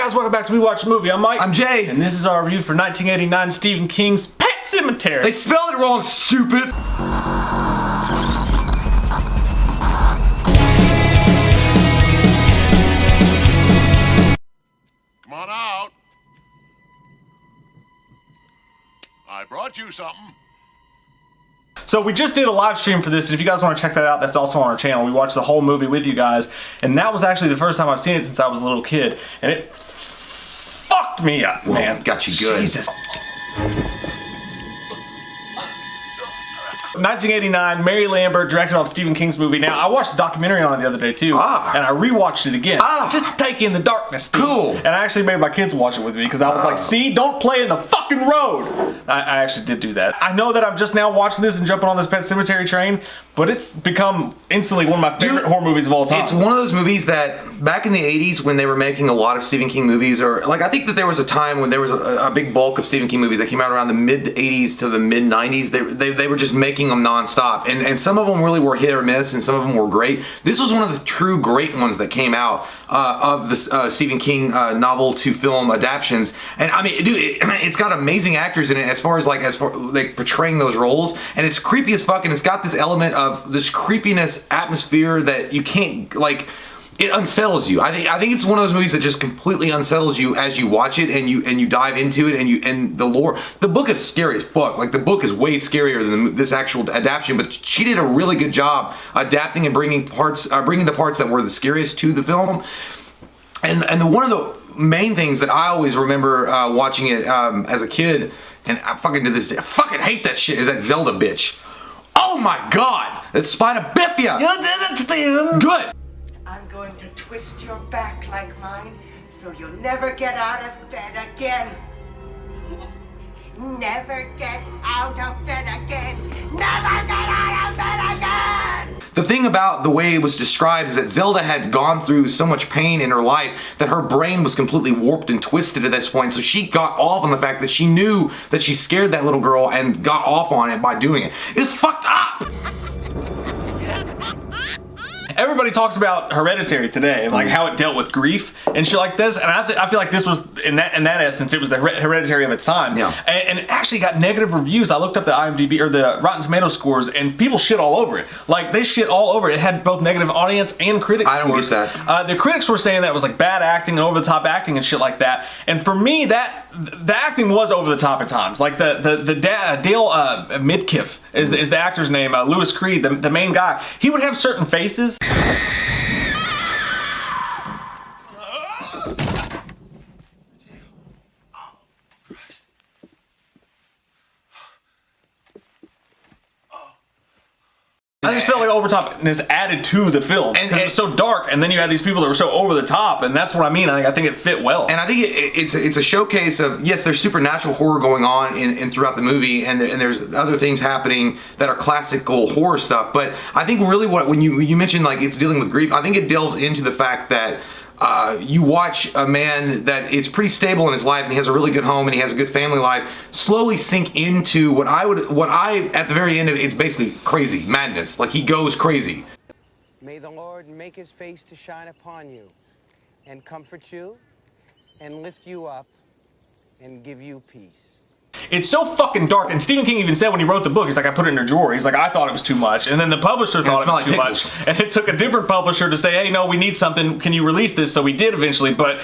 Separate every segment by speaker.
Speaker 1: guys, welcome back to We Watch a Movie. I'm Mike.
Speaker 2: I'm Jay.
Speaker 1: And this is our review for 1989 Stephen King's Pet Sematary.
Speaker 2: They spelled it wrong, stupid.
Speaker 3: Come on out. I brought you something.
Speaker 1: So we just did a live stream for this, and if you guys want to check that out, that's also on our channel. We watched the whole movie with you guys, and that was actually the first time I've seen it since I was a little kid, and it fucked me up, man.
Speaker 2: Got you good.
Speaker 1: Jesus. 1989, Mary Lambert, directed off Stephen King's movie. Now, I watched a documentary on it the other day, too, and I rewatched it again, just to take in the darkness, Steve.
Speaker 2: Cool.
Speaker 1: And I actually made my kids watch it with me, because I was like, see, don't play in the fucking road. I actually did do that. I know that I'm just now watching this and jumping on this Pet Sematary train, but it's become instantly one of my favorite horror movies of all time.
Speaker 2: It's one of those movies that, back in the 80s, when they were making a lot of Stephen King movies, or, like, I think that there was a time when there was a big bulk of Stephen King movies that came out around the mid-80s to the mid-90s. They were just making them non-stop, and some of them really were hit or miss, and some of them were great. This was one of the true great ones that came out of the Stephen King novel to film adaptations. And I mean, dude, it's got amazing actors in it as far as like portraying those roles, and it's creepy as fuck, and it's got this element of this creepiness atmosphere that you can't, like, it unsettles you. I think it's one of those movies that just completely unsettles you as you watch it, and you dive into it, and the lore. The book is scary as fuck. Like, the book is way scarier than this actual adaptation, but she did a really good job adapting and bringing the parts that were the scariest to the film. And one of the main things that I always remember watching it as a kid, and I fucking to this day, I fucking hate that shit, is that Zelda bitch. Oh my god, that's Spina Bifida.
Speaker 4: You did it, Steven.
Speaker 2: Good.
Speaker 4: I'm going to twist your back like mine, so you'll never get out of bed again. Never get out of bed again. Never get out of bed again.
Speaker 2: The thing about the way it was described is that Zelda had gone through so much pain in her life that her brain was completely warped and twisted at this point. So she got off on the fact that she knew that she scared that little girl and got off on it by doing it. It's fucked up!
Speaker 1: Everybody talks about Hereditary today and like how it dealt with grief and shit like this, and I feel like this was in that essence it was the Hereditary of its time.
Speaker 2: Yeah.
Speaker 1: And it actually got negative reviews. I looked up the IMDb or the Rotten Tomato scores, and people shit all over it. Like, they shit all over it. It had both negative audience and critics.
Speaker 2: I don't
Speaker 1: scores.
Speaker 2: get that.
Speaker 1: The critics were saying that it was like bad acting and over the top acting and shit like that. And for me, that the acting was over the top at times. Like Dale Midkiff is the actor's name. Lewis Creed, the main guy. He would have certain faces. I just felt like overtopness added to the film because it was so dark, and then you had these people that were so over the top, and that's what I mean. I think it fit well.
Speaker 2: And I think it's a showcase of, yes, there's supernatural horror going on in throughout the movie, and there's other things happening that are classical horror stuff. But I think really when you mentioned like it's dealing with grief, I think it delves into the fact that you watch a man that is pretty stable in his life, and he has a really good home, and he has a good family life, slowly sink into what I at the very end of it, it's basically crazy madness. Like, he goes crazy.
Speaker 5: May the Lord make his face to shine upon you and comfort you and lift you up and give you peace.
Speaker 1: It's so fucking dark, and Stephen King even said when he wrote the book, he's like, I put it in a drawer. He's like, I thought it was too much, and then the publisher thought it was too much, and it took a different publisher to say, hey, no, we need something. Can you release this? So we did eventually, but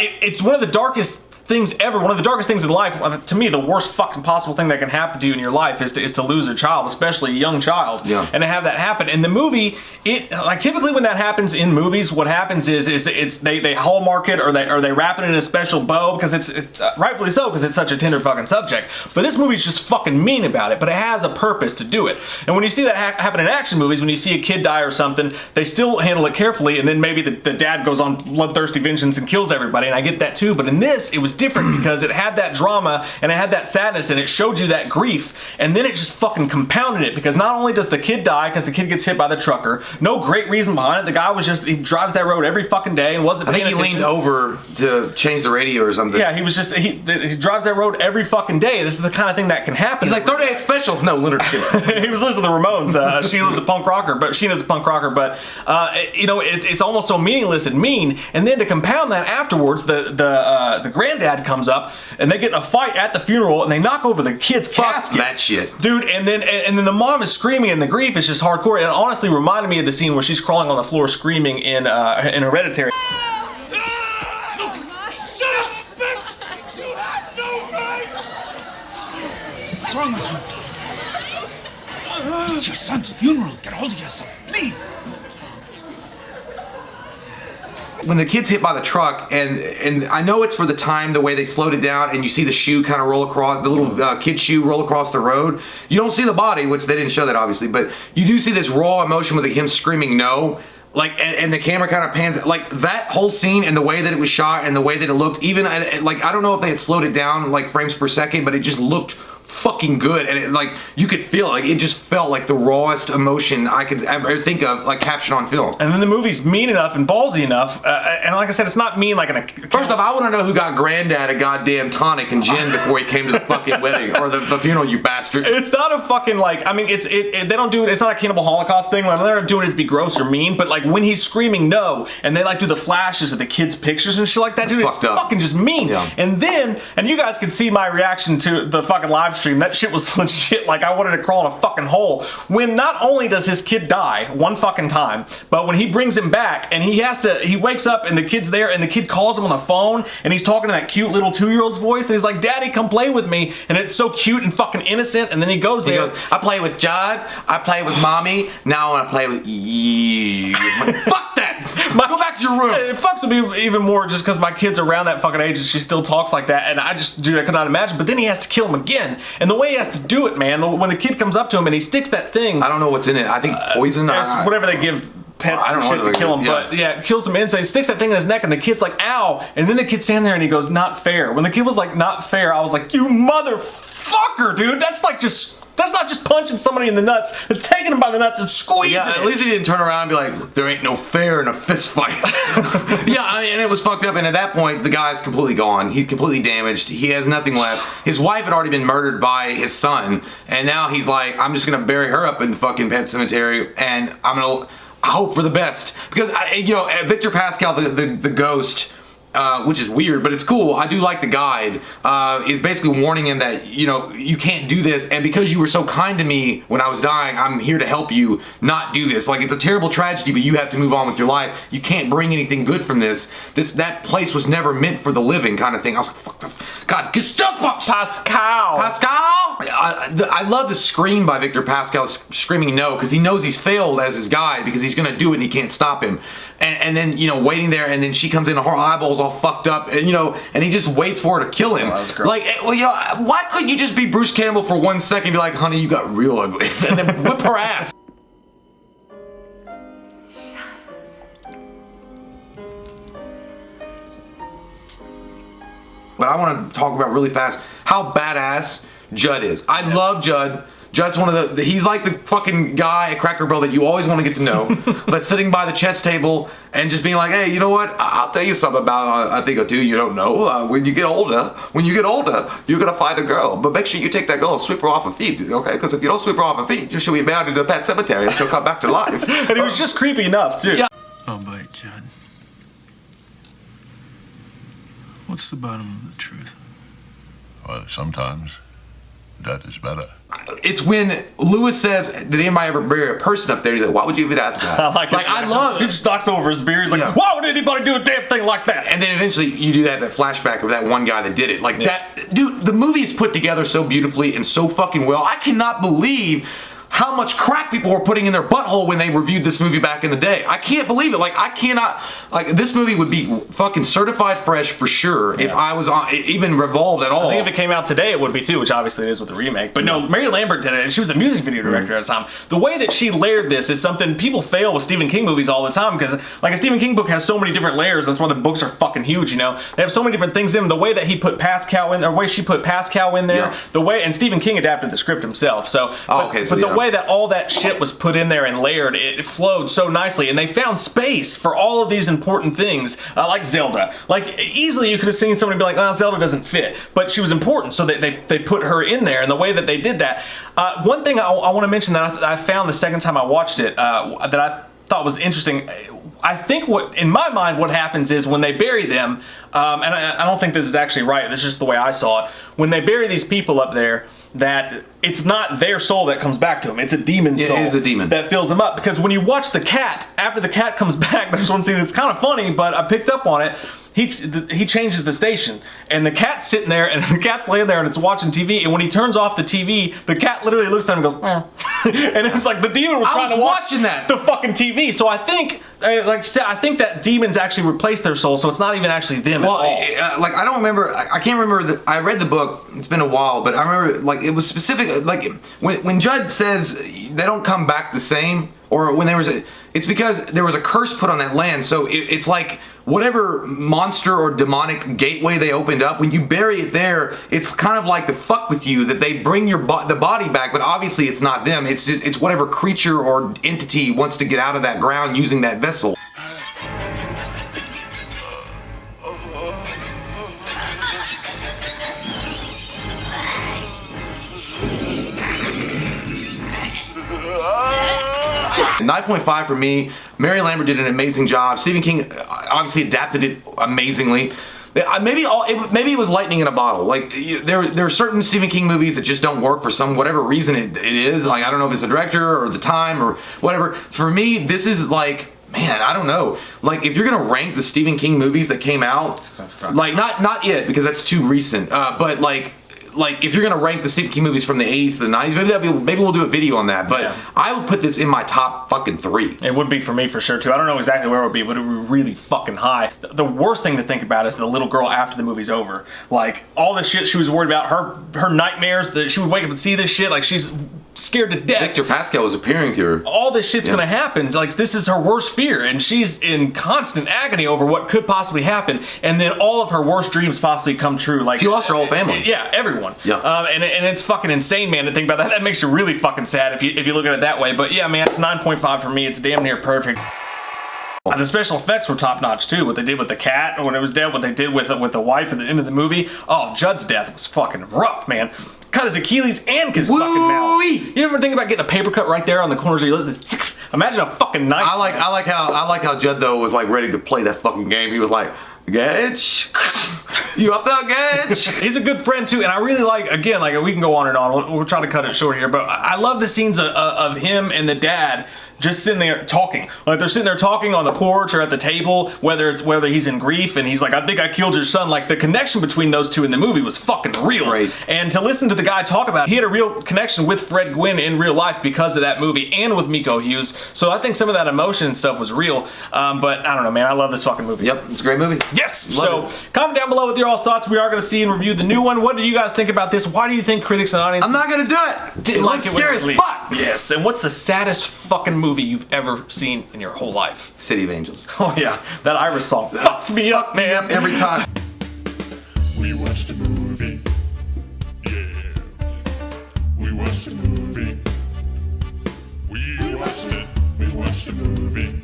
Speaker 1: it's one of the darkest things ever, one of the darkest things in life. To me, the worst fucking possible thing that can happen to you in your life is to lose a child, especially a young child, and to have that happen. In the movie, like typically when that happens in movies, what happens is they hallmark it or they wrap it in a special bow because it's rightfully so, because it's such a tender fucking subject. But this movie's just fucking mean about it, but it has a purpose to do it. And when you see that happen in action movies, when you see a kid die or something, they still handle it carefully, and then maybe the dad goes on bloodthirsty vengeance and kills everybody, and I get that too. But in this, it was different because it had that drama and it had that sadness and it showed you that grief, and then it just fucking compounded it because not only does the kid die because the kid gets hit by the trucker, no great reason behind it. The guy was just, he drives that road every fucking day and wasn't paying attention.
Speaker 2: I think he leaned over to change the radio or something.
Speaker 1: Yeah, he was just, he drives that road every fucking day. This is the kind of thing that can happen.
Speaker 2: He's like, 38 special. No, Leonard Skinner.
Speaker 1: He was listening to the Ramones. Sheena's a punk rocker, but you know, it's almost so meaningless and mean. And then to compound that afterwards, the granddad comes up and they get in a fight at the funeral and they knock over the kid's casket.
Speaker 2: That shit,
Speaker 1: dude. And then the mom is screaming and the grief is just hardcore. And it honestly reminded me of the scene where she's crawling on the floor screaming in Hereditary.
Speaker 6: What's wrong with you? It's your son's funeral. Get hold of yourself, please.
Speaker 2: When the kid's hit by the truck, and I know it's for the time, the way they slowed it down, and you see the shoe kind of roll across, the little kid's shoe roll across the road. You don't see the body, which they didn't show that obviously, but you do see this raw emotion with him screaming no. Like, and the camera kind of pans, like that whole scene and the way that it was shot and the way that it looked, even like, I don't know if they had slowed it down like frames per second, but it just looked fucking good, and it, like, you could feel like it just felt like the rawest emotion I could ever think of, like, captured on film.
Speaker 1: And then the movie's mean enough and ballsy enough, and like I said, it's not mean like in a...
Speaker 2: First off, I want to know who got Granddad a goddamn tonic and gin before he came to the fucking wedding or the funeral, you bastard.
Speaker 1: It's not a fucking, like, I mean, they don't do it, it's not a Cannibal Holocaust thing, like, they're not doing it to be gross or mean, but like when he's screaming no, and they like do the flashes of the kids' pictures and shit like that, dude, it's fucking just mean. Yeah. And then, and you guys could see my reaction to the fucking live stream, that shit was legit, like I wanted to crawl in a fucking hole. When not only does his kid die one fucking time, but when he brings him back and he wakes up and the kid's there and the kid calls him on the phone and he's talking to that cute little 2-year-old's voice and he's like, Daddy, come play with me, and it's so cute and fucking innocent, and then he goes there. He goes,
Speaker 2: I play with Judd, I play with Mommy, now I want to play with you. Fuck that! Go back to your room.
Speaker 1: It fucks with me even more just because my kid's around that fucking age and she still talks like that, and I could not imagine. But then he has to kill him again, and the way he has to do it, man, when the kid comes up to him and he sticks that thing,
Speaker 2: I don't know what's in it. I think poison.
Speaker 1: Whatever they give pets and shit to kill him, but yeah, kills him inside. He sticks that thing in his neck and the kid's like, ow, and then the kid's standing there and he goes, not fair. When the kid was like, not fair, I was like, you motherfucker, dude, that's not just punching somebody in the nuts. It's taking him by the nuts and squeezing.
Speaker 2: Yeah, at least he didn't turn around and be like, there ain't no fair in a fist fight. Yeah, I mean, and it was fucked up, and at that point, the guy's completely gone. He's completely damaged. He has nothing left. His wife had already been murdered by his son, and now he's like, I'm just gonna bury her up in the fucking pet cemetery, and I'm gonna hope for the best. Because, Victor Pascal, the ghost, which is weird, but it's cool. I do like the guide, is basically warning him that, you can't do this, and because you were so kind to me when I was dying, I'm here to help you not do this. Like, it's a terrible tragedy, but you have to move on with your life. You can't bring anything good from this. That place was never meant for the living, kind of thing. I was like, fuck the... God,
Speaker 1: Pascal!
Speaker 2: I love the scream by Victor Pascal screaming no, because he knows he's failed as his guide, because he's gonna do it and he can't stop him. And then, waiting there, and then she comes in, her eyeballs all fucked up, and and he just waits for her to kill him. Like, why couldn't you just be Bruce Campbell for 1 second and be like, honey, you got real ugly, and then whip her ass? But I want to talk about really fast how badass Judd is. I love Judd. Judd's one of he's like the fucking guy at Cracker Barrel that you always want to get to know. That's sitting by the chess table and just being like, hey, you know what? I'll tell you something about a thing or two you don't know. When you get older, you're gonna find a girl. But make sure you take that girl and sweep her off her feet, okay? Because if you don't sweep her off her feet, she'll be bound into the pet cemetery and she'll come back to life.
Speaker 1: And he was just creepy enough, too.
Speaker 2: Yeah.
Speaker 6: Oh, but Judd, what's the bottom of the truth?
Speaker 3: Well, sometimes that is better.
Speaker 2: It's when Lewis says, did anybody ever bury a person up there? He's like, why would you even ask that?
Speaker 1: He just knocks over his beer. He's like, why would anybody do a damn thing like that?
Speaker 2: And then eventually you do that flashback of that one guy that did it. Like that, dude, the movie is put together so beautifully and so fucking well. I cannot believe how much crack people were putting in their butthole when they reviewed this movie back in the day. I can't believe it. Like, I cannot, like, this movie would be fucking certified fresh for sure if I was on, even revolved at all.
Speaker 1: I think if it came out today, it would be too, which obviously it is with the remake. But no, Mary Lambert did it, and she was a music video director at the time. The way that she layered this is something people fail with Stephen King movies all the time, because like a Stephen King book has so many different layers. That's why the books are fucking huge, you know? They have so many different things in them. The way that he put Pascal in there, the way she put Pascal in there, the way, and Stephen King adapted the script himself. So, but the way that all that shit was put in there and layered, it flowed so nicely, and they found space for all of these important things, like Zelda. Like, easily you could have seen somebody be like, oh, Zelda doesn't fit, but she was important, so they put her in there, and the way that they did that. One thing I want to mention that I found the second time I watched it that I thought was interesting. I think in my mind, what happens is when they bury them, and I don't think this is actually right, this is just the way I saw it, when they bury these people up there, that it's not their soul that comes back to them, it's a demon soul.
Speaker 2: It is a demon
Speaker 1: that fills them up. Because when you watch the cat, after the cat comes back, there's one scene that's kind of funny, but I picked up on it. He changes the station, and the cat's sitting there, and the cat's laying there, and it's watching TV, and when he turns off the TV, the cat literally looks at him and goes, and it's like the demon was trying to watch the fucking TV. So I think, like you said, I think that demons actually replace their soul, so it's not even actually them at all.
Speaker 2: Like, I don't remember, I can't remember, I read the book, it's been a while, but I remember, like, it was specific, like, when Judd says they don't come back the same, or when there was it's because there was a curse put on that land, so it's like, whatever monster or demonic gateway they opened up, when you bury it there, it's kind of like to fuck with you, that they bring the body back, but obviously it's not them, it's whatever creature or entity wants to get out of that ground using that vessel. .5 for me. Mary Lambert did an amazing job. Stephen King obviously adapted it amazingly. Maybe it was lightning in a bottle. Like, there are certain Stephen King movies that just don't work for whatever reason it is. Like, I don't know if it's the director or the time or whatever. For me, this is like, man, I don't know. Like, if you're gonna rank the Stephen King movies that came out, like, not yet, because that's too recent. But like if you're gonna rank the Stephen King movies from the 80s to the 90s, maybe we'll do a video on that. But I would put this in my top fucking 3.
Speaker 1: It would be for me for sure too. I don't know exactly where it would be, but it would be really fucking high. The worst thing to think about is the little girl after the movie's over. Like, all the shit she was worried about, her nightmares, that she would wake up and see this shit, like she's scared to death.
Speaker 2: Victor Pascal was appearing to her.
Speaker 1: All this shit's gonna happen. Like, this is her worst fear, and she's in constant agony over what could possibly happen. And then all of her worst dreams possibly come true. Like,
Speaker 2: she lost her whole family.
Speaker 1: Yeah, everyone.
Speaker 2: Yeah.
Speaker 1: And it's fucking insane, man, to think about that. That makes you really fucking sad if you look at it that way. But yeah, man, it's 9.5 for me. It's damn near perfect. The special effects were top notch too. What they did with the cat when it was dead, what they did with the wife at the end of the movie. Oh, Judd's death was fucking rough, man. Cut his Achilles and his fucking mouth. You ever think about getting a paper cut right there on the corners of your lips? Imagine a fucking knife.
Speaker 2: I like how Judd though was like ready to play that fucking game. He was like, Gage, you up there, Gage?
Speaker 1: He's a good friend too, and I really like, again, like, we can go on and on. We'll try to cut it short here, but I love the scenes of him and the dad just sitting there talking. Like, they're sitting there talking on the porch or at the table, whether he's in grief and he's like, I think I killed your son. Like, the connection between those two in the movie was fucking real.
Speaker 2: Right.
Speaker 1: And to listen to the guy talk about it, he had a real connection with Fred Gwynn in real life because of that movie and with Miko Hughes. So I think some of that emotion and stuff was real. But I don't know, man, I love this fucking movie.
Speaker 2: Yep, it's a great movie.
Speaker 1: Yes! So comment down below with your all thoughts. We are going to see and review the new one. What do you guys think about this? Why do you think critics and audiences
Speaker 2: I'm not going to do it.
Speaker 1: didn't like it when it was released?
Speaker 2: Fuck.
Speaker 1: Yes, and what's the saddest fucking movie you've ever seen in your whole life?
Speaker 2: City of Angels.
Speaker 1: Oh yeah, that Iris song fucks me up, man.
Speaker 2: Every time.
Speaker 3: We watched a movie. Yeah. We watched a movie. We watched it. We watched a movie.